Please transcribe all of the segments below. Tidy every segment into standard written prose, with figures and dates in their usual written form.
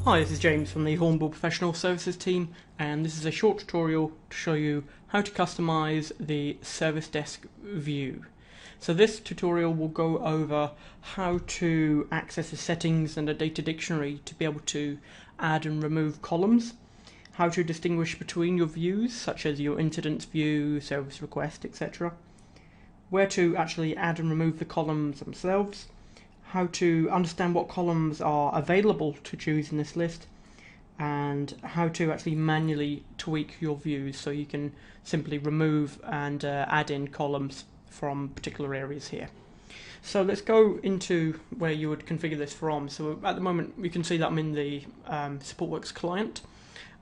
Hi, this is James from the Hornbill Professional Services team, and this is a short tutorial to show you how to customize the service desk view. So this tutorial will go over how to access the settings and a data dictionary to be able to add and remove columns, how to distinguish between your views such as your incidents view, service request, etc., where to actually add and remove the columns themselves, how to understand what columns are available to choose in this list, and how to actually manually tweak your views so you can simply remove and add in columns from particular areas here. So let's go into where you would configure this from. So at the moment we can see that I'm in the Supportworks Client.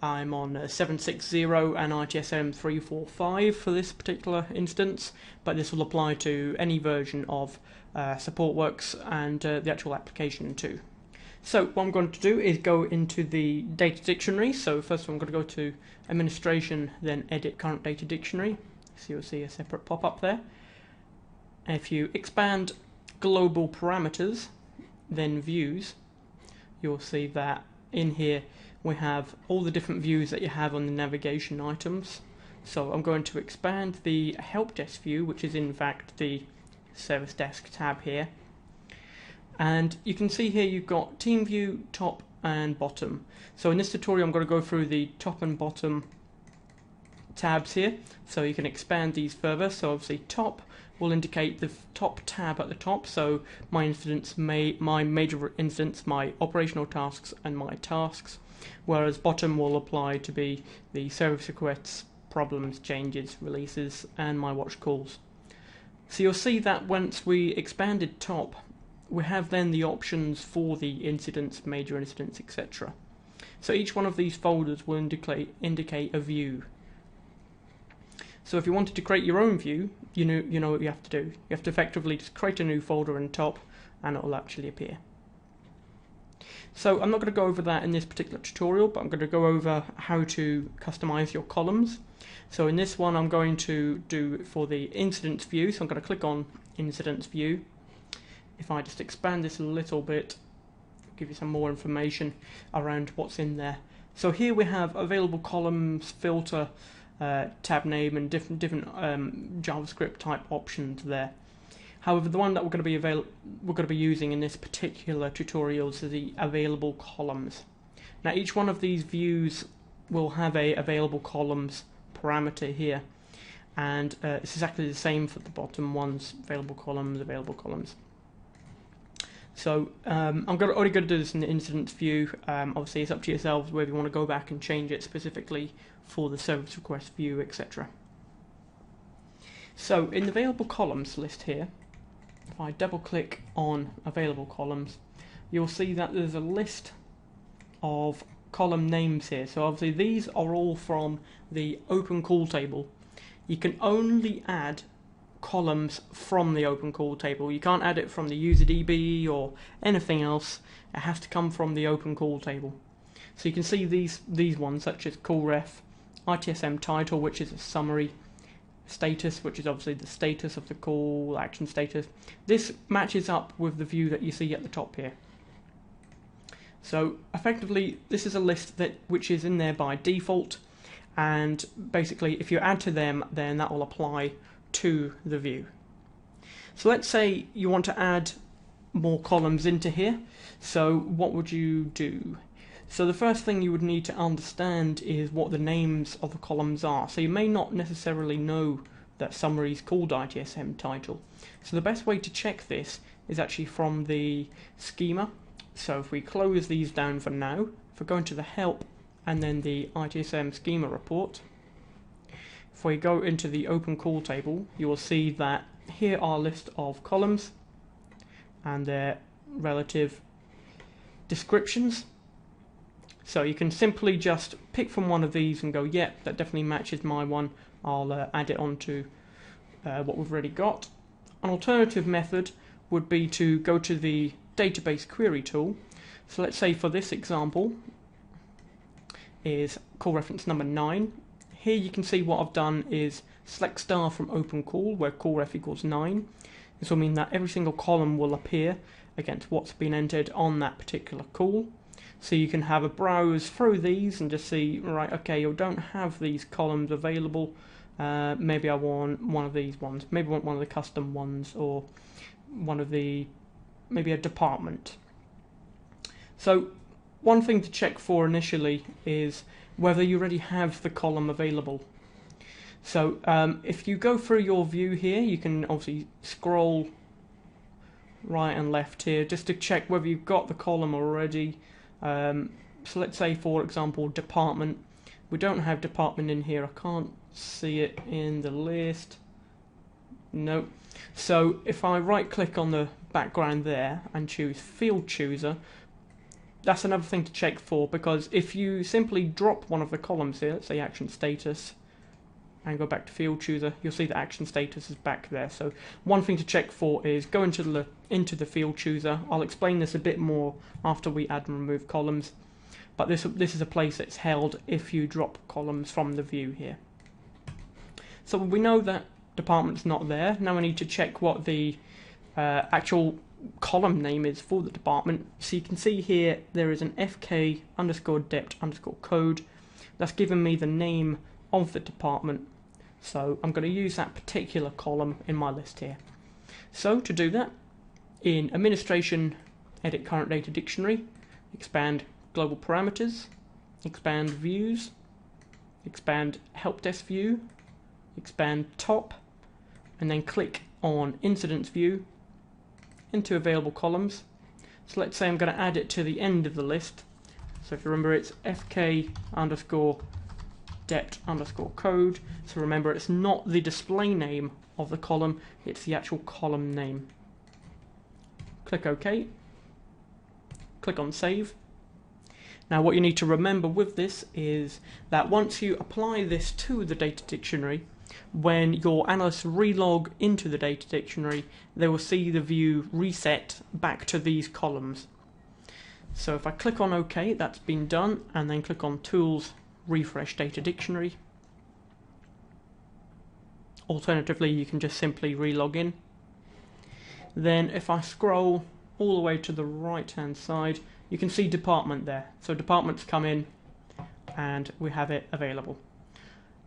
I'm on 760 and ITSM 345 for this particular instance, but this will apply to any version of Supportworks and the actual application too. So what I'm going to do is go into the data dictionary. So first I'm going to go to administration, then edit current data dictionary. So you'll see a separate pop-up there. If you expand global parameters, then views, you'll see that in here we have all the different views that you have on the navigation items. So I'm going to expand the help desk view, which is in fact the service desk tab here. And you can see here you've got team view, top and bottom. So in this tutorial I'm going to go through the top and bottom tabs here, so you can expand these further. So obviously top will indicate the top tab at the top, so my incidents, my major incidents, my operational tasks and my tasks, whereas bottom will apply to be the service requests, problems, changes, releases and my watch calls. So you'll see that once we expanded top, we have then the options for the incidents, major incidents, etc. So each one of these folders will indicate a view. So if you wanted to create your own view, you know what you have to do. You have to effectively just create a new folder in top and it will actually appear. So I'm not going to go over that in this particular tutorial, but I'm going to go over how to customize your columns. So in this one I'm going to do for the incidents view, so I'm going to click on incidents view. If I just expand this a little bit, give you some more information around what's in there. So here we have available columns, filter, tab name and different JavaScript type options there. However, the one that we're going to be using in this particular tutorial is the available columns. Now each one of these views will have a available columns parameter here, and it's exactly the same for the bottom ones, available columns. So I'm only going to do this in the incidents view. Obviously it's up to yourselves whether you want to go back and change it specifically for the service request view, etc. So in the available columns list here, if I double click on available columns, you'll see that there's a list of column names here. So obviously these are all from the opencall table. You can only add columns from the opencall table. You can't add it from the user DB or anything else. It has to come from the opencall table. So you can see these ones such as call ref, ITSM title, which is a summary, status, which is obviously the status of the call, action status. This matches up with the view that you see at the top here. So effectively this is a list which is in there by default, and basically if you add to them then that will apply to the view. So let's say you want to add more columns into here. So what would you do? So the first thing you would need to understand is what the names of the columns are. So you may not necessarily know that summary is called ITSM title. So the best way to check this is actually from the schema. So if we close these down for now, if we go into the help and then the ITSM schema report, if we go into the open call table, you will see that here are a list of columns and their relative descriptions. So you can simply just pick from one of these and go, yep, that definitely matches my one. I'll add it onto what we've already got. An alternative method would be to go to the database query tool. So let's say for this example is call reference number 9. Here you can see what I've done is select star from open call where call ref equals 9. This will mean that every single column will appear against what's been entered on that particular call. So you can have a browse through these and just see, right, okay, you don't have these columns available. Maybe I want one of these ones. Maybe I want one of the custom ones, or one of the, maybe a department. So one thing to check for initially is whether you already have the column available. So if you go through your view here, you can obviously scroll right and left here just to check whether you've got the column already. So let's say, for example, department. We don't have department in here. I can't see it in the list. No. So if I right click on the background there and choose field chooser, that's another thing to check for, because if you simply drop one of the columns here, let's say action status, and go back to field chooser, you'll see the action status is back there. So one thing to check for is go into the field chooser. I'll explain this a bit more after we add and remove columns, but this is a place that's held if you drop columns from the view here. So we know that department's not there. Now we need to check what the actual column name is for the department. So you can see here there is an fk underscore dept underscore code. That's given me the name of the department. So I'm going to use that particular column in my list here. So to do that, in administration, edit current data dictionary, expand global parameters, expand views, expand help desk view, expand top, and then click on incidents view into available columns. So let's say I'm going to add it to the end of the list. So if you remember, it's fk underscore dept underscore code. So remember, it's not the display name of the column, it's the actual column name. Click OK. Click on save. Now what you need to remember with this is that once you apply this to the data dictionary, when your analysts relog into the data dictionary, they will see the view reset back to these columns. So if I click on OK, that's been done, and then click on Tools, Refresh Data Dictionary. Alternatively, you can just simply relog in. Then if I scroll all the way to the right hand side, you can see department there. So departments come in and we have it available.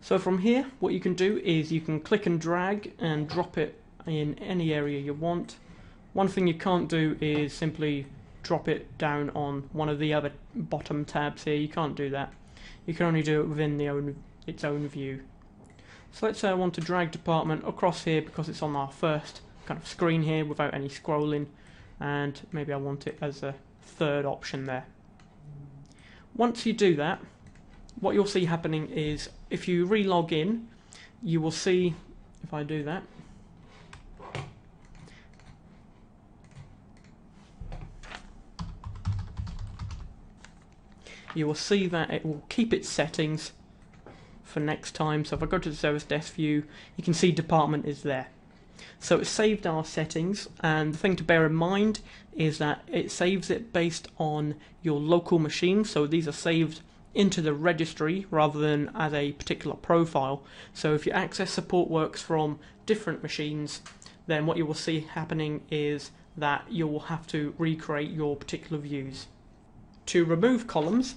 So from here, what you can do is you can click and drag and drop it in any area you want. One thing you can't do is simply drop it down on one of the other bottom tabs here. You can't do that. You can only do it within its own view. So let's say I want to drag department across here because it's on our first kind of screen here without any scrolling, and maybe I want it as a third option there. Once you do that, what you'll see happening is if you relog in, you will see, if I do that, you will see that it will keep its settings for next time. So if I go to the service desk view, you can see department is there. So it saved our settings, and the thing to bear in mind is that it saves it based on your local machine. So these are saved into the registry rather than as a particular profile. So if you access Supportworks from different machines, then what you will see happening is that you will have to recreate your particular views. To remove columns,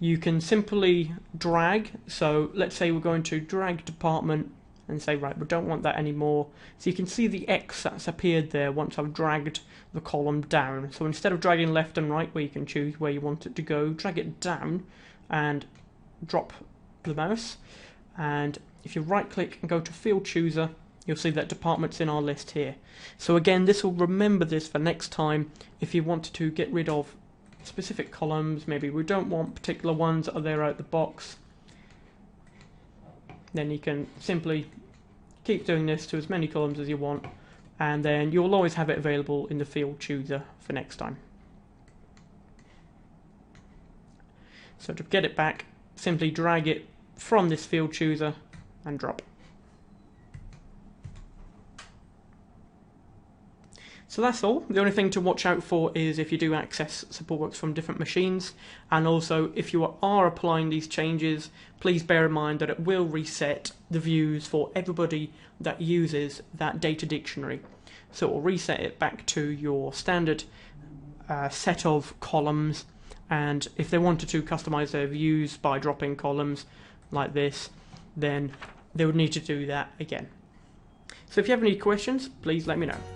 you can simply drag. So let's say we're going to drag department and say, right, we don't want that anymore. So you can see the X that's appeared there once I've dragged the column down. So instead of dragging left and right, where you can choose where you want it to go, drag it down and drop the mouse. And if you right click and go to field chooser, you'll see that department's in our list here. So again, this will remember this for next time. If you wanted to get rid of specific columns, maybe we don't want particular ones that are there out the box, then you can simply keep doing this to as many columns as you want, and then you'll always have it available in the field chooser for next time. So to get it back, simply drag it from this field chooser and drop. So that's all. The only thing to watch out for is if you do access Supportworks from different machines, and also if you are applying these changes, please bear in mind that it will reset the views for everybody that uses that data dictionary. So it will reset it back to your standard set of columns, and if they wanted to customize their views by dropping columns like this, then they would need to do that again. So if you have any questions, please let me know.